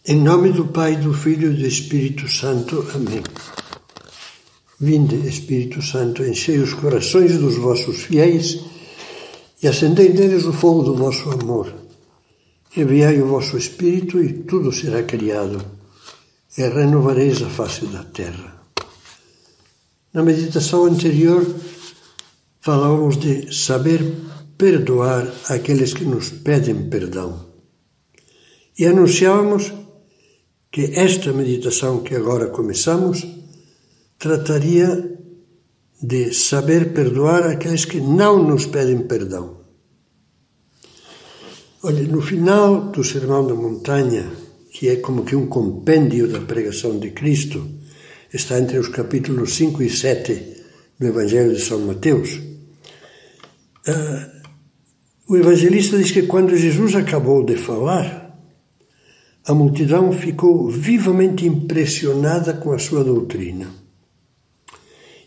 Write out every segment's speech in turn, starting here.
Em nome do Pai, do Filho e do Espírito Santo. Amém. Vinde, Espírito Santo, enchei os corações dos vossos fiéis e acendei neles o fogo do vosso amor. Enviai o vosso Espírito e tudo será criado, e renovareis a face da terra. Na meditação anterior, falávamos de saber perdoar aqueles que nos pedem perdão. E anunciávamos que esta meditação que agora começamos trataria de saber perdoar aqueles que não nos pedem perdão. Olha, no final do Sermão da Montanha, que é como que um compêndio da pregação de Cristo, está entre os capítulos 5 e 7 do Evangelho de São Mateus, o evangelista diz que quando Jesus acabou de falar, a multidão ficou vivamente impressionada com a sua doutrina.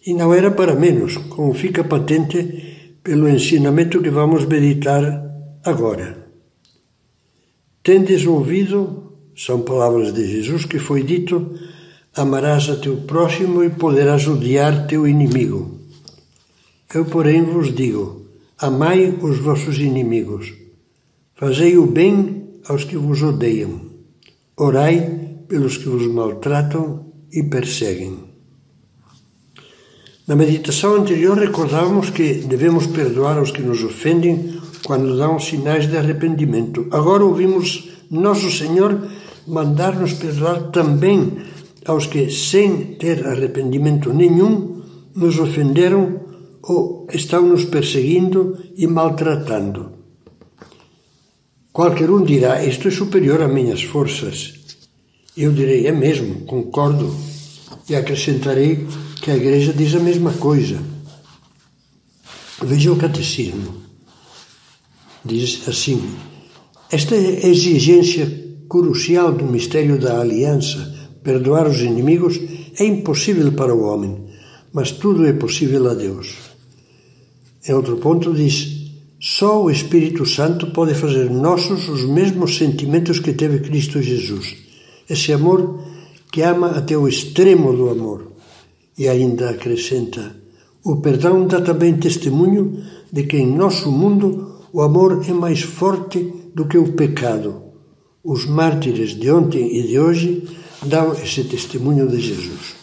E não era para menos, como fica patente pelo ensinamento que vamos meditar agora. Tendes ouvido, são palavras de Jesus, que foi dito: amarás a teu próximo e poderás odiar teu inimigo. Eu, porém, vos digo: amai os vossos inimigos, fazei o bem aos que vos odeiam, orai pelos que vos maltratam e perseguem. Na meditação anterior recordávamos que devemos perdoar aos que nos ofendem quando dão sinais de arrependimento. Agora ouvimos Nosso Senhor mandar-nos perdoar também aos que, sem ter arrependimento nenhum, nos ofenderam ou estão nos perseguindo e maltratando. Qualquer um dirá: isto é superior a minhas forças. Eu direi: é mesmo, concordo, e acrescentarei que a Igreja diz a mesma coisa. Veja o Catecismo. Diz assim: esta exigência crucial do mistério da aliança, perdoar os inimigos, é impossível para o homem, mas tudo é possível a Deus. Em outro ponto diz: só o Espírito Santo pode fazer nossos os mesmos sentimentos que teve Cristo Jesus. Esse amor que ama até o extremo do amor. E ainda acrescenta: o perdão dá também testemunho de que em nosso mundo o amor é mais forte do que o pecado. Os mártires de ontem e de hoje dão esse testemunho de Jesus.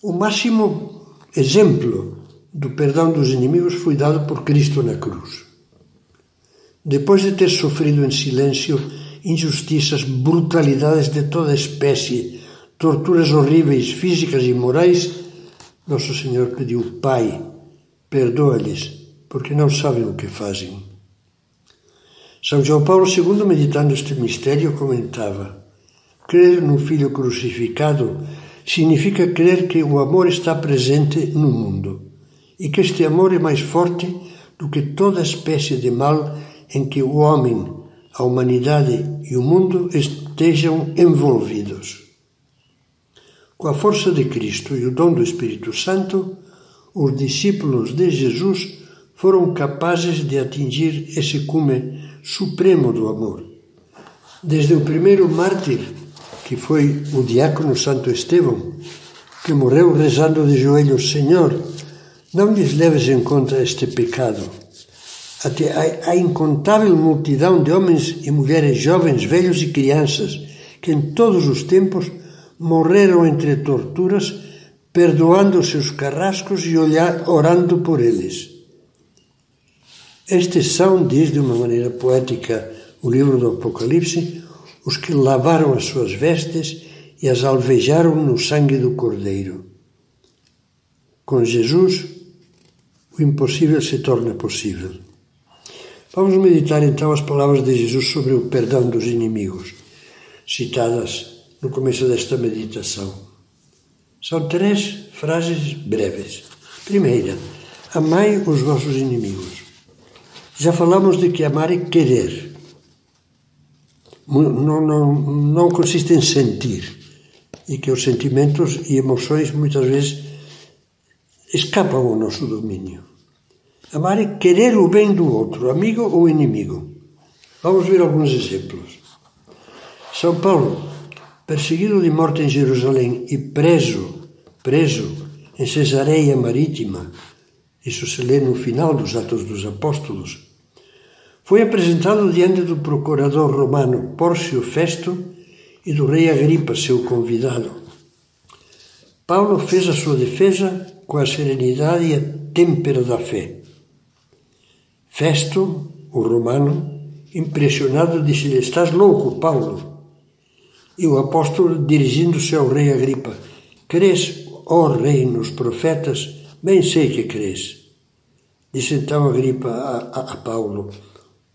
O máximo exemplo do perdão dos inimigos foi dado por Cristo na cruz. Depois de ter sofrido em silêncio injustiças, brutalidades de toda espécie, torturas horríveis, físicas e morais, Nosso Senhor pediu: Pai, perdoa-lhes, porque não sabem o que fazem. São João Paulo II, meditando este mistério, comentava: crer no Filho crucificado significa crer que o amor está presente no mundo e que este amor é mais forte do que toda espécie de mal em que o homem, a humanidade e o mundo estejam envolvidos. Com a força de Cristo e o dom do Espírito Santo, os discípulos de Jesus foram capazes de atingir esse cume supremo do amor. Desde o primeiro mártir, que foi o diácono Santo Estevão, que morreu rezando de joelhos: Senhor, não lhes leves em conta este pecado. Até a incontável multidão de homens e mulheres, jovens, velhos e crianças, que em todos os tempos morreram entre torturas, perdoando seus carrascos e orando por eles. Estes são, diz de uma maneira poética o livro do Apocalipse, os que lavaram as suas vestes e as alvejaram no sangue do Cordeiro. Com Jesus, o impossível se torna possível. Vamos meditar então as palavras de Jesus sobre o perdão dos inimigos, citadas no começo desta meditação. São 3 frases breves. Primeira: amai os vossos inimigos. Já falamos de que amar é querer. Não consiste em sentir, e que os sentimentos e emoções muitas vezes escapam ao nosso domínio. Amar é querer o bem do outro, amigo ou inimigo. Vamos ver alguns exemplos. São Paulo, perseguido de morte em Jerusalém e preso em Cesareia Marítima, isso se lê no final dos Atos dos Apóstolos, foi apresentado diante do procurador romano Pórcio Festo e do rei Agripa, seu convidado. Paulo fez a sua defesa com a serenidade e a têmpera da fé. Festo, o romano, impressionado, disse-lhe: "Estás louco, Paulo?" E o apóstolo, dirigindo-se ao rei Agripa: "Crês, ó rei, nos profetas? Bem sei que crês." Disse então Agripa a Paulo: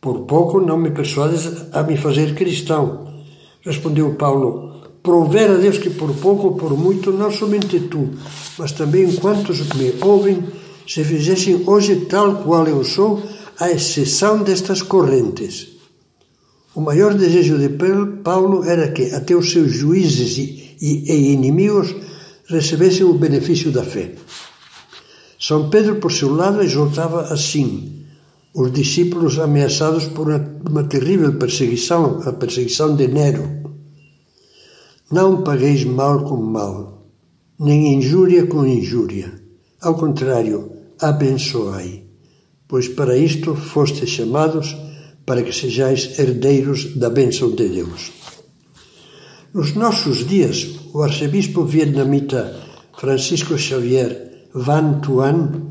"Por pouco não me persuades a me fazer cristão." Respondeu Paulo: "Provera Deus que por pouco ou por muito, não somente tu, mas também quantos me ouvem, se fizessem hoje tal qual eu sou, à exceção destas correntes." O maior desejo de Paulo era que até os seus juízes e inimigos recebessem o benefício da fé. São Pedro, por seu lado, exortava assim os discípulos ameaçados por uma terrível perseguição, a perseguição de Nero: "Não pagueis mal com mal, nem injúria com injúria. Ao contrário, abençoai, pois para isto fostes chamados, para que sejais herdeiros da bênção de Deus." Nos nossos dias, o arcebispo vietnamita Francisco Xavier Van Thuan,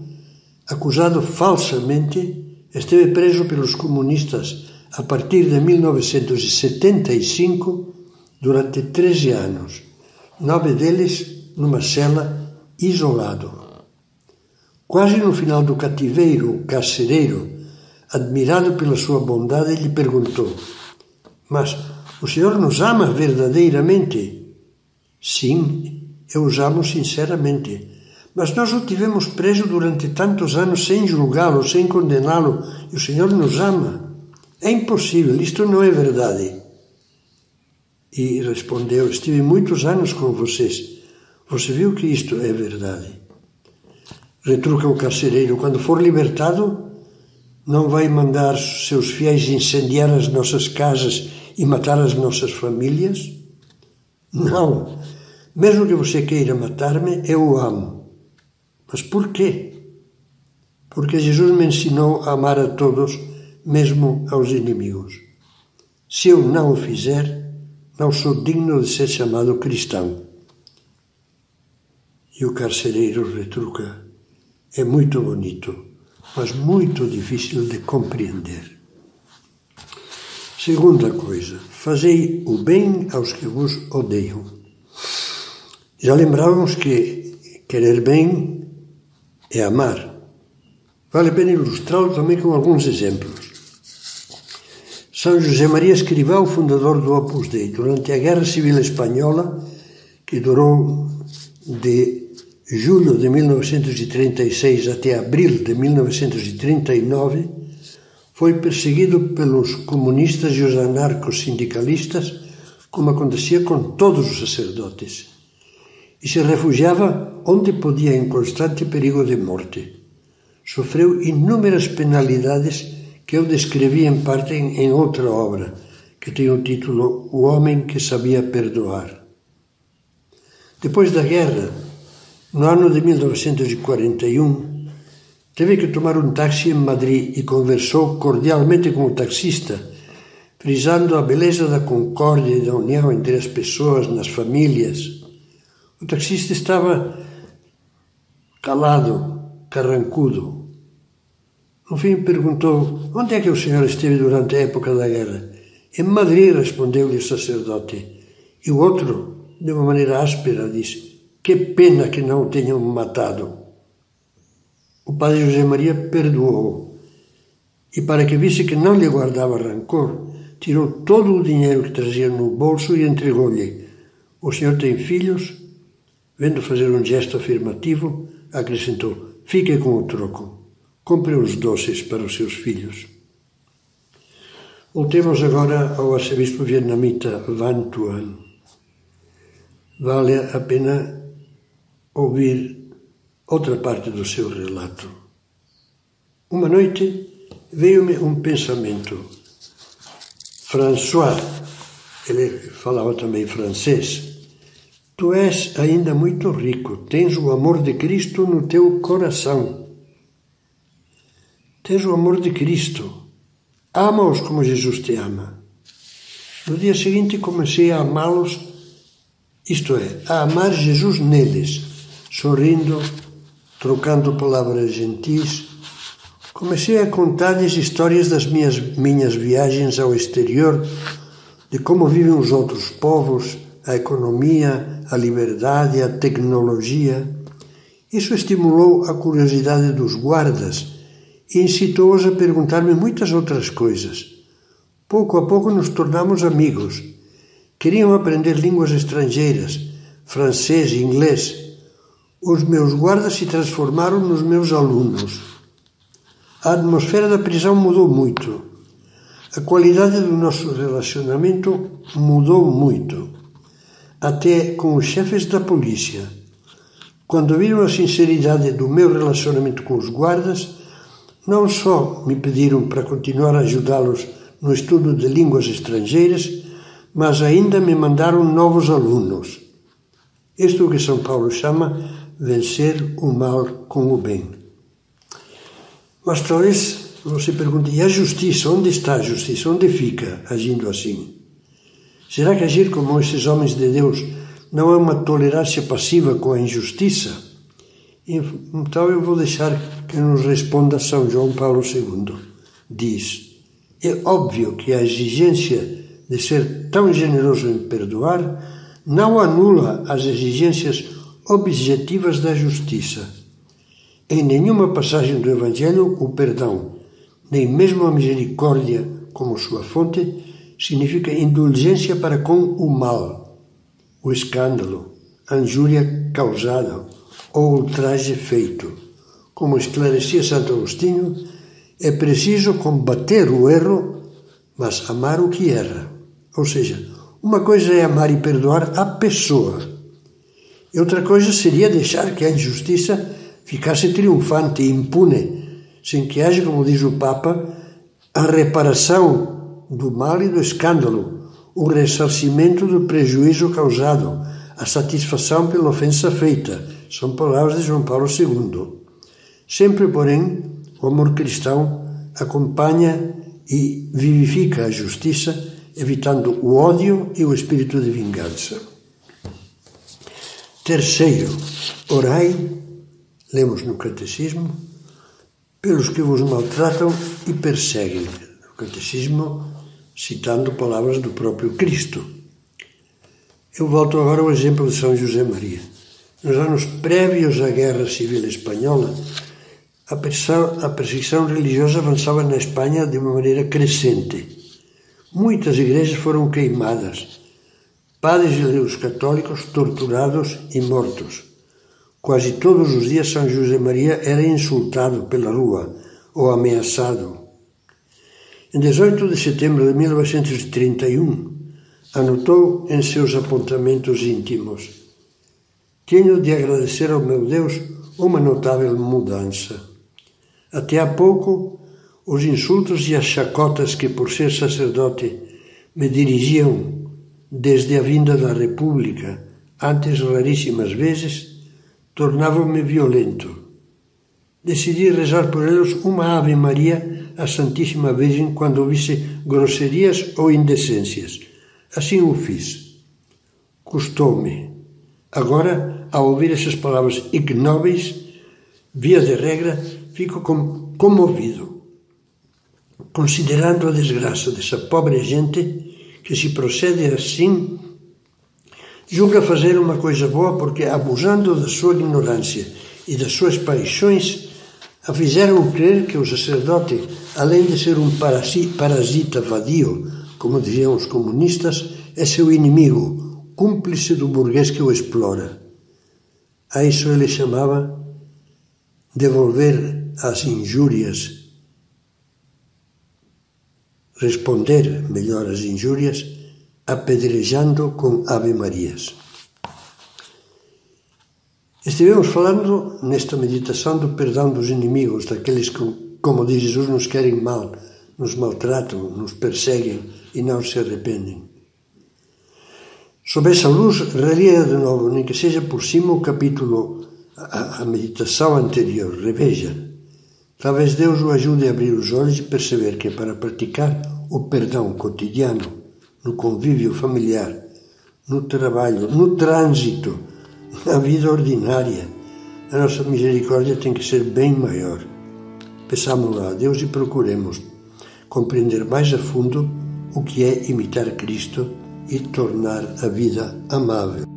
acusado falsamente, esteve preso pelos comunistas a partir de 1975 durante 13 anos, 9 deles numa cela, isolado. Quase no final do cativeiro, o carcereiro, admirado pela sua bondade, lhe perguntou: "Mas o senhor nos ama verdadeiramente?" "Sim, eu os amo sinceramente. Mas nós o tivemos preso durante tantos anos sem julgá-lo, sem condená-lo, e o senhor nos ama. É impossível, isto não é verdade." E respondeu: "Estive muitos anos com vocês. Você viu que isto é verdade." Retruca o carcereiro: "Quando for libertado, não vai mandar seus fiéis incendiar as nossas casas e matar as nossas famílias?" "Não. Mesmo que você queira matar-me, eu o amo." "Mas por quê?" "Porque Jesus me ensinou a amar a todos, mesmo aos inimigos. Se eu não o fizer, não sou digno de ser chamado cristão." E o carcereiro retruca: "É muito bonito, mas muito difícil de compreender." Segunda coisa: fazei o bem aos que vos odeiam. Já lembrávamos que querer bem é amar. Vale a pena ilustrá-lo também com alguns exemplos. São José Maria Escrivá, fundador do Opus Dei, durante a Guerra Civil Espanhola, que durou de julho de 1936 até abril de 1939, foi perseguido pelos comunistas e os anarcos-sindicalistas, como acontecia com todos os sacerdotes, e se refugiava onde podia em constante perigo de morte. Sofreu inúmeras penalidades que eu descrevi em parte em outra obra, que tem o título O Homem que Sabia Perdoar. Depois da guerra, no ano de 1941, teve que tomar um táxi em Madrid e conversou cordialmente com o taxista, frisando a beleza da concórdia e da união entre as pessoas, nas famílias. O taxista estava calado, carrancudo. No fim perguntou: "Onde é que o senhor esteve durante a época da guerra?" "Em Madrid", respondeu-lhe o sacerdote. E o outro, de uma maneira áspera, disse: "Que pena que não o tenham matado." O padre José Maria perdoou, e para que visse que não lhe guardava rancor, tirou todo o dinheiro que trazia no bolso e entregou-lhe. "O senhor tem filhos?" Vendo fazer um gesto afirmativo, acrescentou: "Fique com o troco. Compre uns doces para os seus filhos." Voltemos agora ao arcebispo vietnamita Van Thuan. Vale a pena ouvir outra parte do seu relato. "Uma noite veio-me um pensamento. François, ele falava também francês. Tu és ainda muito rico, tens o amor de Cristo no teu coração. Tens o amor de Cristo. Ama-os como Jesus te ama. No dia seguinte comecei a amá-los, isto é, a amar Jesus neles, sorrindo, trocando palavras gentis. Comecei a contar-lhes histórias das minhas viagens ao exterior, de como vivem os outros povos, a economia, a liberdade, a tecnologia. Isso estimulou a curiosidade dos guardas e incitou-os a perguntar-me muitas outras coisas. Pouco a pouco nos tornamos amigos. Queriam aprender línguas estrangeiras, francês e inglês. Os meus guardas se transformaram nos meus alunos. A atmosfera da prisão mudou muito. A qualidade do nosso relacionamento mudou muito. Até com os chefes da polícia. Quando viram a sinceridade do meu relacionamento com os guardas, não só me pediram para continuar a ajudá-los no estudo de línguas estrangeiras, mas ainda me mandaram novos alunos. Isto é o que São Paulo chama vencer o mal com o bem. Mas talvez você pergunte, e a justiça? Onde está a justiça? Onde fica agindo assim? Será que agir como esses homens de Deus não é uma tolerância passiva com a injustiça? Então eu vou deixar que nos responda São João Paulo II. Diz, é óbvio que a exigência de ser tão generoso em perdoar não anula as exigências objetivas da justiça. Em nenhuma passagem do Evangelho o perdão, nem mesmo a misericórdia como sua fonte, significa indulgência para com o mal, o escândalo, a injúria causada ou o ultraje feito. Como esclarecia Santo Agostinho, é preciso combater o erro, mas amar o que erra. Ou seja, uma coisa é amar e perdoar a pessoa, e outra coisa seria deixar que a injustiça ficasse triunfante e impune, sem que haja, como diz o Papa, a reparação do mal e do escândalo, o ressarcimento do prejuízo causado, a satisfação pela ofensa feita. São palavras de João Paulo II. Sempre, porém, o amor cristão acompanha e vivifica a justiça, evitando o ódio e o espírito de vingança. Terceiro, orai, lemos no Catecismo, pelos que vos maltratam e perseguem. O Catecismo citando palavras do próprio Cristo. Eu volto agora ao exemplo de São José Maria. Nos anos prévios à Guerra Civil Espanhola, a perseguição religiosa avançava na Espanha de uma maneira crescente. Muitas igrejas foram queimadas, padres judeus católicos torturados e mortos. Quase todos os dias São José Maria era insultado pela rua ou ameaçado. Em 18 de setembro de 1931, anotou em seus apontamentos íntimos: tenho de agradecer ao meu Deus uma notável mudança. Até há pouco, os insultos e as chacotas que, por ser sacerdote, me dirigiam desde a vinda da República, antes raríssimas vezes, tornavam-me violento. Decidi rezar por eles uma Ave Maria à Santíssima Virgem quando ouvisse grosserias ou indecências. Assim o fiz. Custou-me. Agora, ao ouvir essas palavras ignóbeis, via de regra, fico comovido, considerando a desgraça dessa pobre gente que, se procede assim, julga fazer uma coisa boa porque, abusando da sua ignorância e das suas paixões, a fizeram crer que o sacerdote, além de ser um parasita vadio, como diziam os comunistas, é seu inimigo, cúmplice do burguês que o explora. A isso ele chamava devolver as injúrias, responder melhor às injúrias, apedrejando com Ave-Marias. Estivemos falando nesta meditação do perdão dos inimigos, daqueles que, como diz Jesus, nos querem mal, nos maltratam, nos perseguem e não se arrependem. Sob essa luz, relia de novo, nem que seja por cima, o capítulo, a meditação anterior. Reveja. Talvez Deus o ajude a abrir os olhos e perceber que para praticar o perdão cotidiano, no convívio familiar, no trabalho, no trânsito, na vida ordinária, a nossa misericórdia tem que ser bem maior. Peçamos-la a Deus e procuremos compreender mais a fundo o que é imitar Cristo e tornar a vida amável.